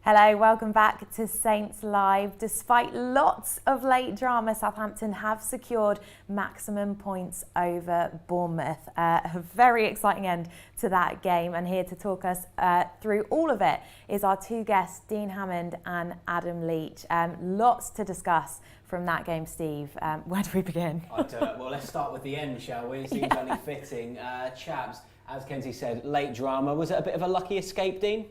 Hello, welcome back to Saints Live. Despite lots of late drama, Southampton have secured maximum points over Bournemouth. A very exciting end to that game, and here to talk us through all of it is our two guests, Dean Hammond and Adam Leitch. Lots to discuss from that game, Steve. Where do we begin? Well, let's start with the end, shall we? It seems only fitting. Chaps, as Kenzie said, late drama. Was it a bit of a lucky escape, Dean?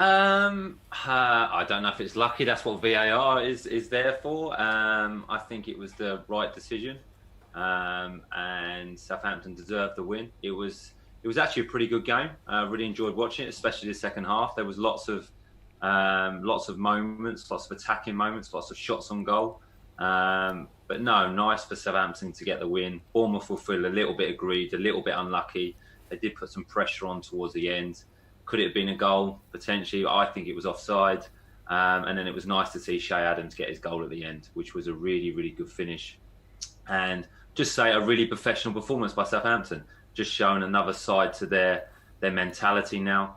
I don't know if it's lucky. That's what VAR is there for. I think it was the right decision, and Southampton deserved the win. It was actually a pretty good game. I really enjoyed watching it, especially the second half. There was lots of moments, lots of attacking moments, lots of shots on goal. But no, nice for Southampton to get the win. Bournemouth will feel a little bit aggrieved, a little bit unlucky. They did put some pressure on towards the end. Could it have been a goal? Potentially. I think it was offside. And then it was nice to see Shay Adams get his goal at the end, which was a really, really good finish. And just say a really professional performance by Southampton, just showing another side to their mentality now.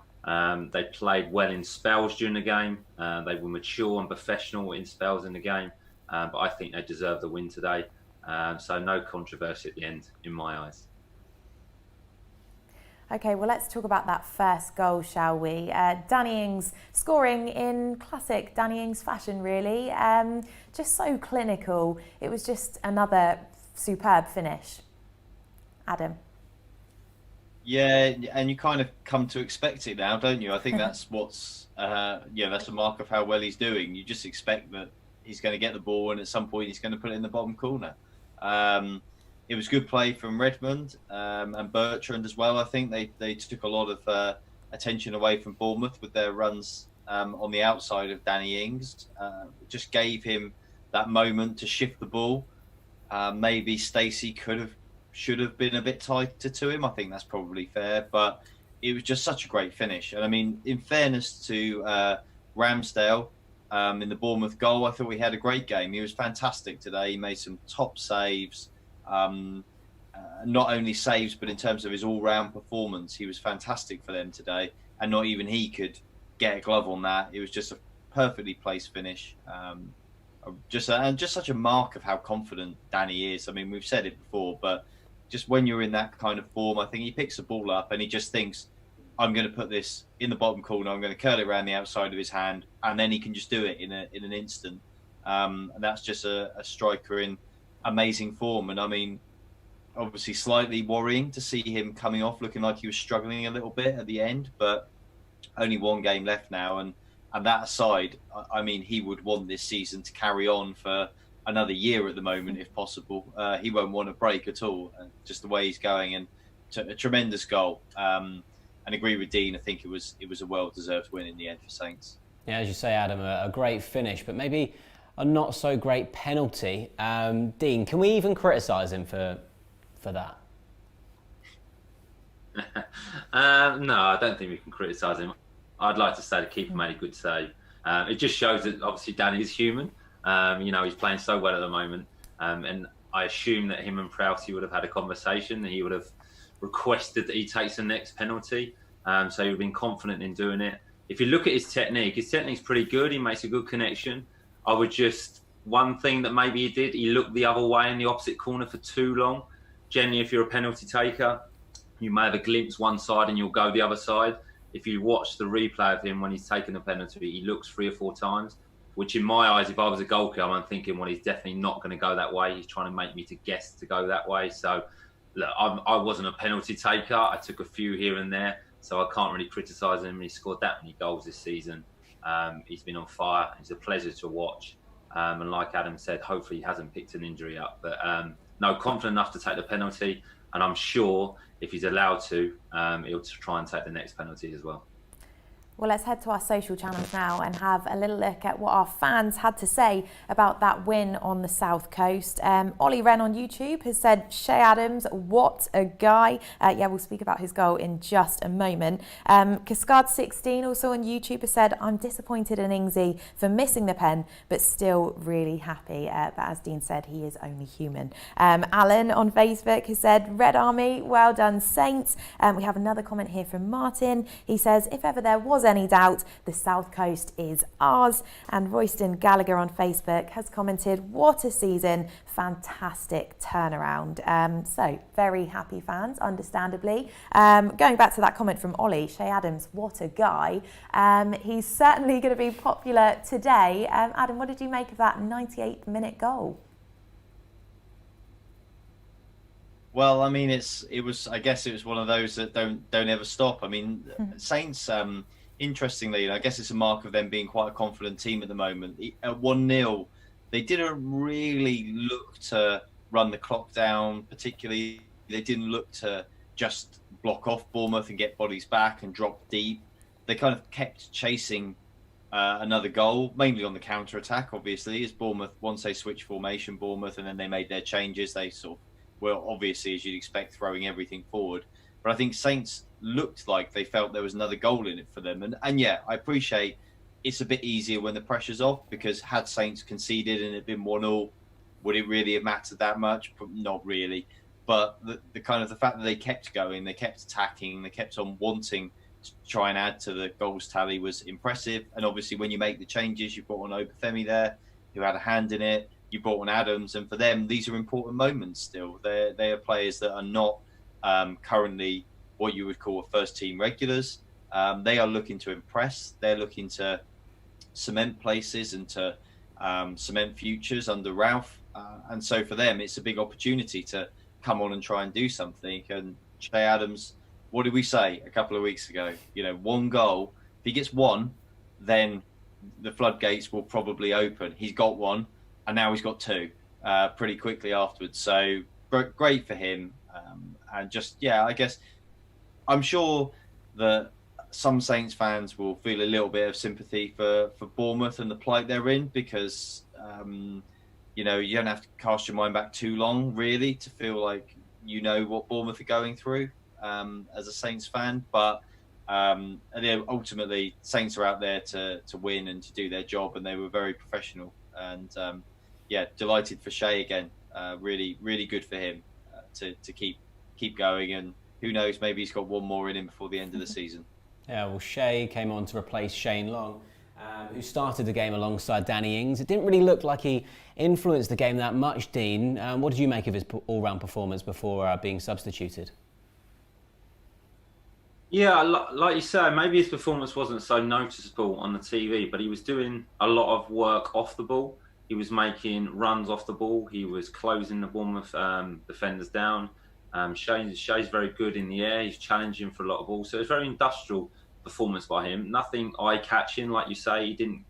They played well in spells during the game. They were mature and professional in spells in the game. But I think they deserve the win today. So no controversy at the end, in my eyes. Okay, well, let's talk about that first goal, shall we? Danny Ings scoring in classic Danny Ings fashion, really. Just so clinical. It was just another superb finish. Adam? Yeah, and you kind of come to expect it now, don't you? I think that's that's a mark of how well he's doing. You just expect that he's going to get the ball and at some point he's going to put it in the bottom corner. It was good play from Redmond and Bertrand as well. I think they took a lot of attention away from Bournemouth with their runs on the outside of Danny Ings. Just gave him that moment to shift the ball. Maybe Stacey should have been a bit tighter to him. I think that's probably fair, but it was just such a great finish. And I mean, in fairness to Ramsdale in the Bournemouth goal, I thought he had a great game. He was fantastic today. He made some top saves. Not only saves, but in terms of his all-round performance, he was fantastic for them today. And not even he could get a glove on that. It was just a perfectly placed finish. Just such a mark of how confident Danny is. I mean, we've said it before, but just when you're in that kind of form, I think he picks the ball up and he just thinks, I'm going to put this in the bottom corner. I'm going to curl it around the outside of his hand, and then he can just do it in an instant. And that's just a striker in amazing form. And I mean, obviously slightly worrying to see him coming off looking like he was struggling a little bit at the end, but only one game left now, and that aside, I mean, he would want this season to carry on for another year at the moment if possible. He won't want a break at all, just the way he's going. And a tremendous goal, and agree with Dean. I think it was a well-deserved win in the end for Saints. Yeah, as you say, Adam, a great finish, but maybe a not so great penalty. Dean, can we even criticise him for that? No, I don't think we can criticise him. I'd like to say the keeper made a good save. It just shows that obviously Danny is human. He's playing so well at the moment, and I assume that him and Prowse would have had a conversation. He would have requested that he takes the next penalty, so he would have been confident in doing it. If you look at his technique's pretty good. He makes a good connection. I would one thing that maybe he looked the other way in the opposite corner for too long. Generally, if you're a penalty taker, you may have a glimpse one side and you'll go the other side. If you watch the replay of him when he's taken a penalty, he looks 3 or 4 times, which in my eyes, if I was a goalkeeper, I'm thinking, well, he's definitely not going to go that way. He's trying to make me to guess to go that way. So, look, I wasn't a penalty taker. I took a few here and there, so I can't really criticise him. He scored that many goals this season. He's been on fire. He's a pleasure to watch. And like Adam said, hopefully he hasn't picked an injury up. But no, confident enough to take the penalty. And I'm sure if he's allowed to, he'll try and take the next penalty as well. Well, let's head to our social channels now and have a little look at what our fans had to say about that win on the South Coast. Ollie Wren on YouTube has said, Shay Adams, what a guy. Yeah, we'll speak about his goal in just a moment. Cascade16 also on YouTube has said, I'm disappointed in Ingsy for missing the pen, but still really happy. But as Dean said, he is only human. Alan on Facebook has said, Red Army, well done, Saints. We have another comment here from Martin. He says, if ever there was any doubt, the South Coast is ours. And Royston Gallagher on Facebook has commented, what a season, fantastic turnaround. So very happy fans, understandably. Going back to that comment from Ollie, Shay Adams, what a guy. He's certainly going to be popular today. Adam, what did you make of that 98-minute goal? Well, I mean, I guess it was one of those that don't ever stop. I mean, Saints, interestingly, and I guess it's a mark of them being quite a confident team at the moment. At 1-0, they didn't really look to run the clock down, particularly. They didn't look to just block off Bournemouth and get bodies back and drop deep. They kind of kept chasing another goal, mainly on the counter-attack, obviously, as Bournemouth, once they switched formation, Bournemouth, and then they made their changes, they sort of, well, obviously, as you'd expect, throwing everything forward. But I think Saints looked like they felt there was another goal in it for them. And yeah, I appreciate it's a bit easier when the pressure's off, because had Saints conceded and it been 1-1, would it really have mattered that much? Not really. But the kind of the fact that they kept going, they kept attacking, they kept on wanting to try and add to the goals tally was impressive. And obviously, when you make the changes, you brought on Obafemi there, who had a hand in it. You brought on Adams, and for them, these are important moments still. They are players that are not currently what you would call first-team regulars. They are looking to impress. They're looking to cement places and to cement futures under Ralph. And so for them, it's a big opportunity to come on and try and do something. And Shay Adams, what did we say a couple of weeks ago? You know, one goal. If he gets one, then the floodgates will probably open. He's got one. And now he's got two pretty quickly afterwards. So great for him. And just, yeah, I guess I'm sure that some Saints fans will feel a little bit of sympathy for Bournemouth and the plight they're in, because, you know, you don't have to cast your mind back too long, really, to feel like you know what Bournemouth are going through as a Saints fan. But ultimately, Saints are out there to win and to do their job, and they were very professional. And yeah, delighted for Shay again. Really, really good for him to keep going. And who knows, maybe he's got one more in him before the end of the season. Yeah, well, Shay came on to replace Shane Long, who started the game alongside Danny Ings. It didn't really look like he influenced the game that much, Dean. What did you make of his all-round performance before being substituted? Yeah, like you say, maybe his performance wasn't so noticeable on the TV, but he was doing a lot of work off the ball. He was making runs off the ball. He was closing the Bournemouth defenders down. Shay's very good in the air. He's challenging for a lot of balls. So it's a very industrial performance by him. Nothing eye-catching, like you say. He didn't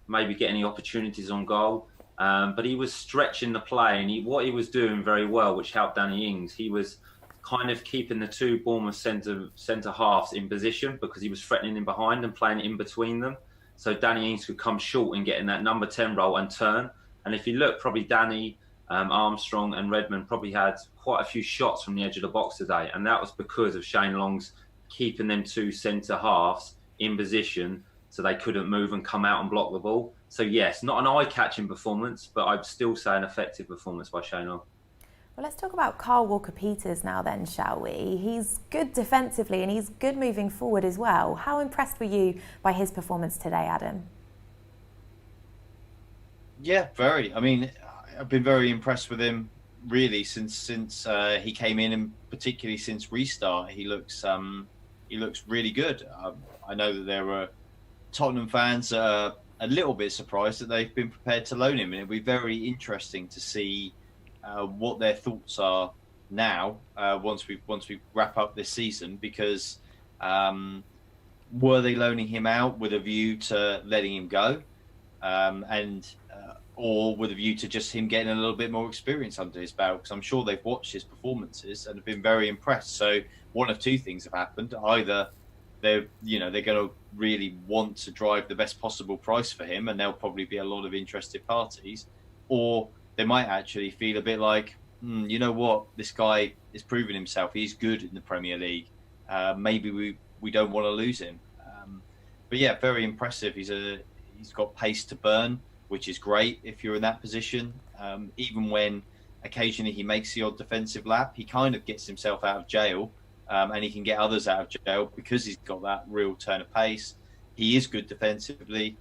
maybe get any opportunities on goal. But he was stretching the play. And what he was doing very well, which helped Danny Ings, he was kind of keeping the two Bournemouth centre halves in position, because he was threatening in behind and playing in between them. So Danny Ings could come short and get in that number 10 role and turn. And if you look, probably Danny, Armstrong and Redmond probably had quite a few shots from the edge of the box today. And that was because of Shane Long's keeping them two centre halves in position so they couldn't move and come out and block the ball. So yes, not an eye-catching performance, but I'd still say an effective performance by Shane Long. Well, let's talk about Karl Walker-Peters now then, shall we? He's good defensively and he's good moving forward as well. How impressed were you by his performance today, Adam? Yeah, very. I mean, I've been very impressed with him really since he came in, and particularly since restart. He looks really good. I know that there were Tottenham fans a little bit surprised that they've been prepared to loan him, and it'll be very interesting to see what their thoughts are now once we wrap up this season, because were they loaning him out with a view to letting him go, or with a view to just him getting a little bit more experience under his belt? Because I'm sure they've watched his performances and have been very impressed. So one of two things have happened: either they're going to really want to drive the best possible price for him, and there'll probably be a lot of interested parties. Or they might actually feel a bit like, you know what, this guy is proving himself. He's good in the Premier League. Maybe we don't want to lose him. But yeah, very impressive. He's got pace to burn, which is great if you're in that position. Even when occasionally he makes the odd defensive lap, he kind of gets himself out of jail, and he can get others out of jail because he's got that real turn of pace. He is good defensively,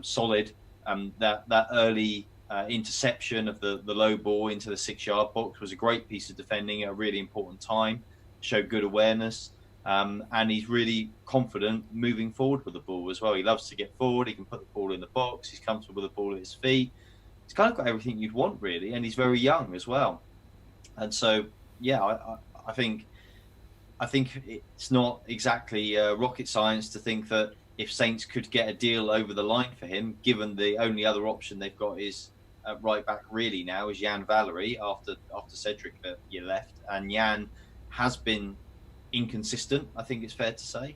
solid. That early interception of the low ball into the 6-yard box was a great piece of defending at a really important time. Showed good awareness. And he's really confident moving forward with the ball as well. He loves to get forward. He can put the ball in the box. He's comfortable with the ball at his feet. He's kind of got everything you'd want, really. And he's very young as well. And so, yeah, I think it's not exactly rocket science to think that if Saints could get a deal over the line for him, given the only other option they've got is right back really now is Jan Valery after Cedric left. And Jan has been inconsistent, I think it's fair to say.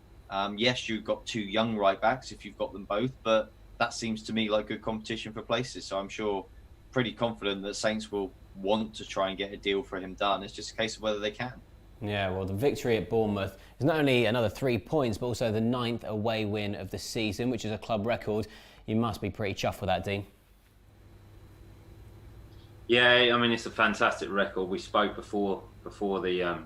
Yes, you've got two young right backs if you've got them both, but that seems to me like good competition for places. So I'm sure, pretty confident that Saints will want to try and get a deal for him done. It's just a case of whether they can. Yeah, well, the victory at Bournemouth is not only another 3 points, but also the 9th away win of the season, which is a club record. You must be pretty chuffed with that, Dean. Yeah, I mean, it's a fantastic record. We spoke before the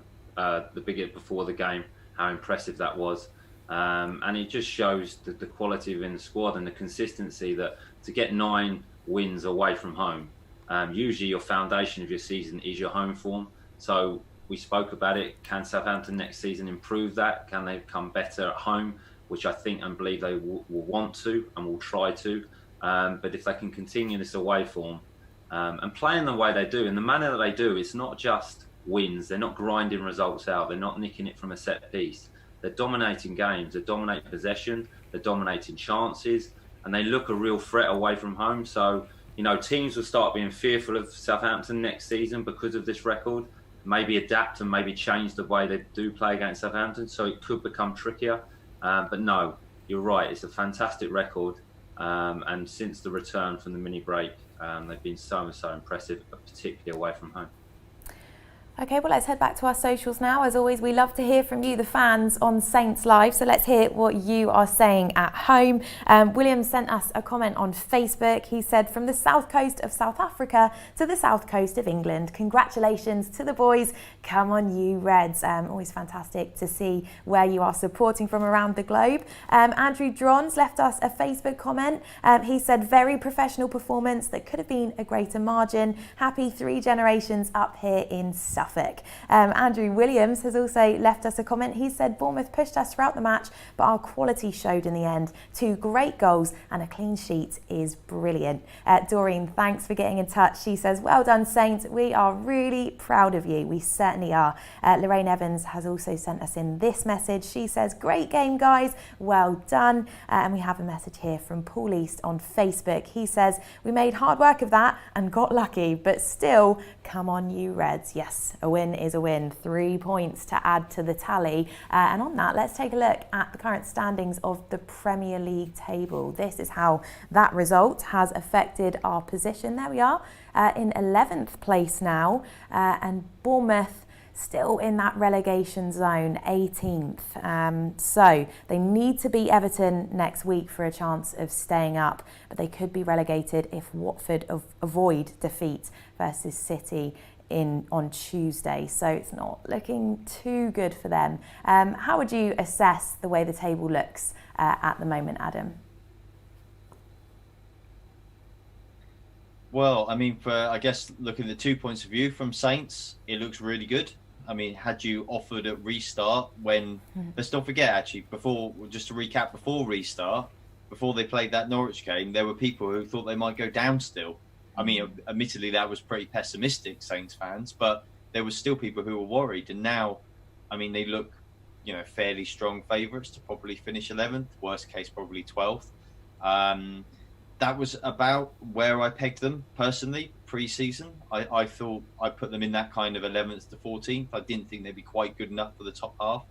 game how impressive that was, and it just shows the quality within the squad and the consistency that to get 9 wins away from home. Usually your foundation of your season is your home form. So we spoke about it. Can Southampton next season improve that? Can they become better at home? Which I think and believe they will want to and will try to. But if they can continue this away form and playing the way they do, in the manner that they do, it's not just wins. They're not grinding results out. They're not nicking it from a set piece. They're dominating games. They dominate possession. They're dominating chances. And they look a real threat away from home. So, teams will start being fearful of Southampton next season because of this record. Maybe adapt and maybe change the way they do play against Southampton. So it could become trickier. But no, you're right. It's a fantastic record. And since the return from the mini break, they've been so impressive, particularly away from home. Okay, well, let's head back to our socials now. As always, we love to hear from you, the fans, on Saints Live. So let's hear what you are saying at home. William sent us a comment on Facebook. He said, from the south coast of South Africa to the south coast of England, congratulations to the boys. Come on, you Reds. Always fantastic to see where you are supporting from around the globe. Andrew Drons left us a Facebook comment. He said, very professional performance that could have been a greater margin. Happy 3 generations up here in Suffolk. Andrew Williams has also left us a comment. He said, Bournemouth pushed us throughout the match, but our quality showed in the end. 2 great goals and a clean sheet is brilliant. Doreen, thanks for getting in touch. She says, well done, Saints. We are really proud of you. We certainly are. Lorraine Evans has also sent us in this message. She says, great game, guys. Well done. And we have a message here from Paul East on Facebook. He says, we made hard work of that and got lucky, but still, come on, you Reds. Yes. A win is a win. 3 points to add to the tally. And on that, let's take a look at the current standings of the Premier League table. This is how that result has affected our position. There we are in 11th place now. And Bournemouth still in that relegation zone, 18th. So they need to beat Everton next week for a chance of staying up. But they could be relegated if Watford avoid defeat versus City on Tuesday, so it's not looking too good for them. How would you assess the way the table looks at the moment, Adam? Well, I mean, I guess looking at the 2 points of view from Saints, it looks really good. I mean, had you offered at restart when, let's not forget actually, before restart, before they played that Norwich game, there were people who thought they might go down still. I mean, admittedly, that was pretty pessimistic, Saints fans, but there was still people who were worried. And now, I mean, they look, fairly strong favourites to probably finish 11th, worst case, probably 12th. That was about where I pegged them personally pre-season. I thought I put them in that kind of 11th to 14th. I didn't think they'd be quite good enough for the top half.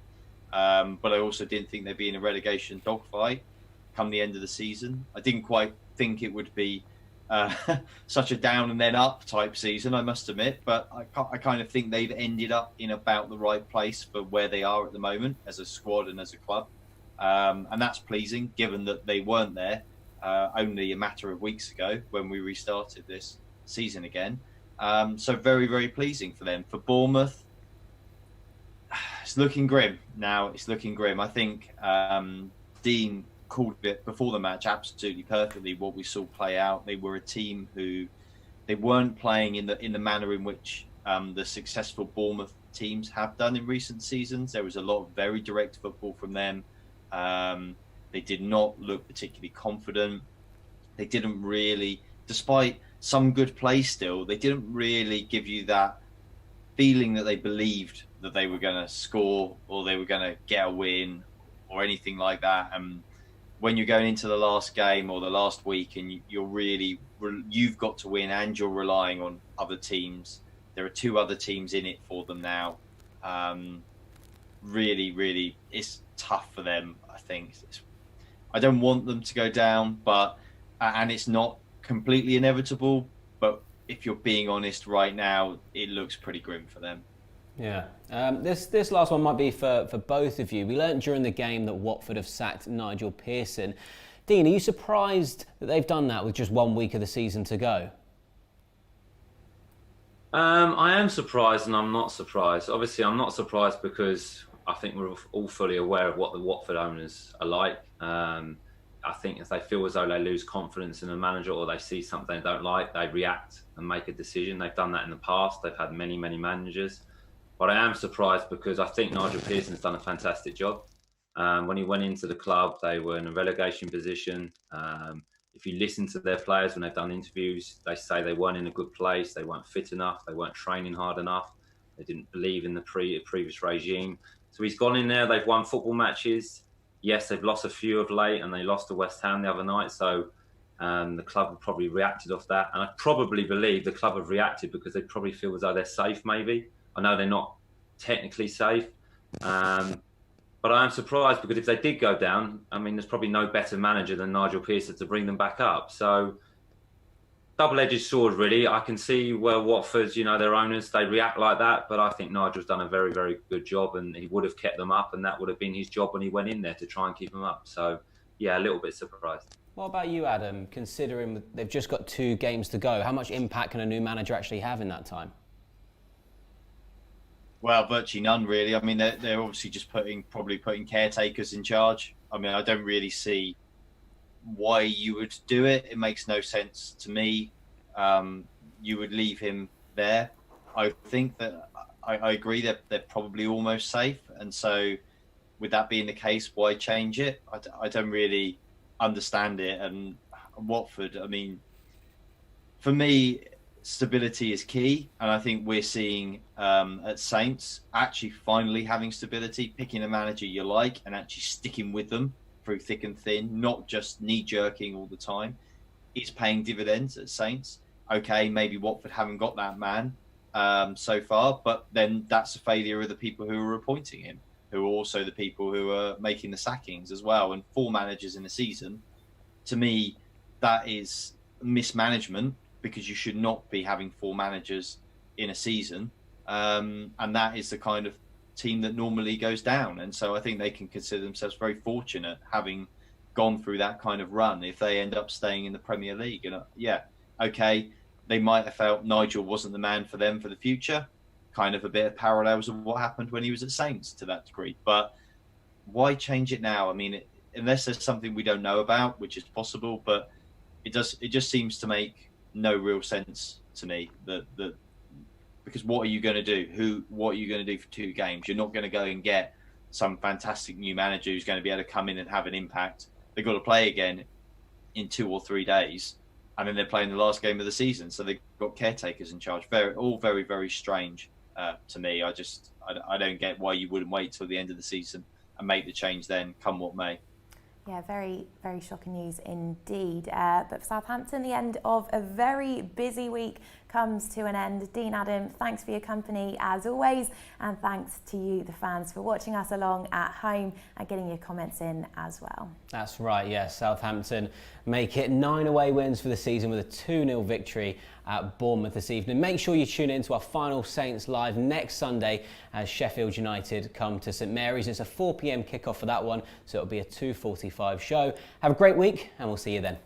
but I also didn't think they'd be in a relegation dogfight come the end of the season. I didn't quite think it would be such a down and then up type season, I must admit, but I kind of think they've ended up in about the right place for where they are at the moment as a squad and as a club, and that's pleasing given that they weren't there only a matter of weeks ago when we restarted this season again. So very, very pleasing for them. For Bournemouth, it's looking grim now. It's looking grim. I think Dean called it before the match absolutely perfectly what we saw play out. They were a team who they weren't playing in the manner in which the successful Bournemouth teams have done in recent seasons. There was a lot of very direct football from them. They did not look particularly confident. They didn't really, despite some good play still, they didn't really give you that feeling that they believed that they were going to score or they were going to get a win or anything like that. And when you're going into the last game or the last week and you've got to win and you're relying on other teams, there are two other teams in it for them now. Really, really, it's tough for them, I think. I don't want them to go down, but and it's not completely inevitable, but if you're being honest right now, it looks pretty grim for them. Yeah. This last one might be for both of you. We learnt during the game that Watford have sacked Nigel Pearson. Dean, are you surprised that they've done that with just 1 week of the season to go? I am surprised and I'm not surprised. Obviously, I'm not surprised because I think we're all fully aware of what the Watford owners are like. I think if they feel as though they lose confidence in a manager or they see something they don't like, they react and make a decision. They've done that in the past. They've had many, many managers. But I am surprised because I think Nigel Pearson's done a fantastic job. When he went into the club, they were in a relegation position. If you listen to their players when they've done interviews, they say they weren't in a good place. They weren't fit enough. They weren't training hard enough. They didn't believe in the previous regime. So he's gone in there. They've won football matches. Yes, they've lost a few of late, and they lost to West Ham the other night. So the club have probably reacted off that. And I probably believe the club have reacted because they probably feel as though they're safe, maybe. I know they're not technically safe. But I am surprised because if they did go down, I mean, there's probably no better manager than Nigel Pearson to bring them back up. So double-edged sword, really. I can see where Watford's, their owners, they react like that. But I think Nigel's done a very, very good job and he would have kept them up and that would have been his job when he went in there to try and keep them up. So, yeah, a little bit surprised. What about you, Adam? Considering they've just got 2 games to go, how much impact can a new manager actually have in that time? Well, virtually none, really. I mean, they're obviously just probably putting caretakers in charge. I mean, I don't really see why you would do it. It makes no sense to me. You would leave him there. I think that I agree that they're probably almost safe. And so with that being the case, why change it? I don't really understand it. And Watford, I mean, for me, stability is key, and I think we're seeing at Saints actually finally having stability, picking a manager you like and actually sticking with them through thick and thin, not just knee-jerking all the time. It's paying dividends at Saints. Okay, maybe Watford haven't got that man so far, but then that's a failure of the people who are appointing him, who are also the people who are making the sackings as well. And 4 managers in a season, to me, that is mismanagement, because you should not be having 4 managers in a season. And that is the kind of team that normally goes down. And so I think they can consider themselves very fortunate having gone through that kind of run if they end up staying in the Premier League. And okay, they might have felt Nigel wasn't the man for them for the future. Kind of a bit of parallels of what happened when he was at Saints to that degree. But why change it now? I mean, unless there's something we don't know about, which is possible, but it just seems to make no real sense to me that because what are you going to do? What are you going to do for 2 games? You're not going to go and get some fantastic new manager who's going to be able to come in and have an impact. They've got to play again in 2 or 3 days, and then they're playing the last game of the season. So they've got caretakers in charge. All very, very strange to me. I don't get why you wouldn't wait till the end of the season and make the change then, come what may. Yeah, very, very shocking news indeed. But for Southampton, the end of a very busy week comes to an end. Dean, Adam, thanks for your company as always, and thanks to you, the fans, for watching us along at home and getting your comments in as well. That's right, yes. Southampton make it 9 away wins for the season with a 2-0 victory at Bournemouth this evening. Make sure you tune in to our final Saints Live next Sunday as Sheffield United come to St Mary's. It's a 4 p.m. kickoff for that one, so it'll be a 2:45 show. Have a great week, and we'll see you then.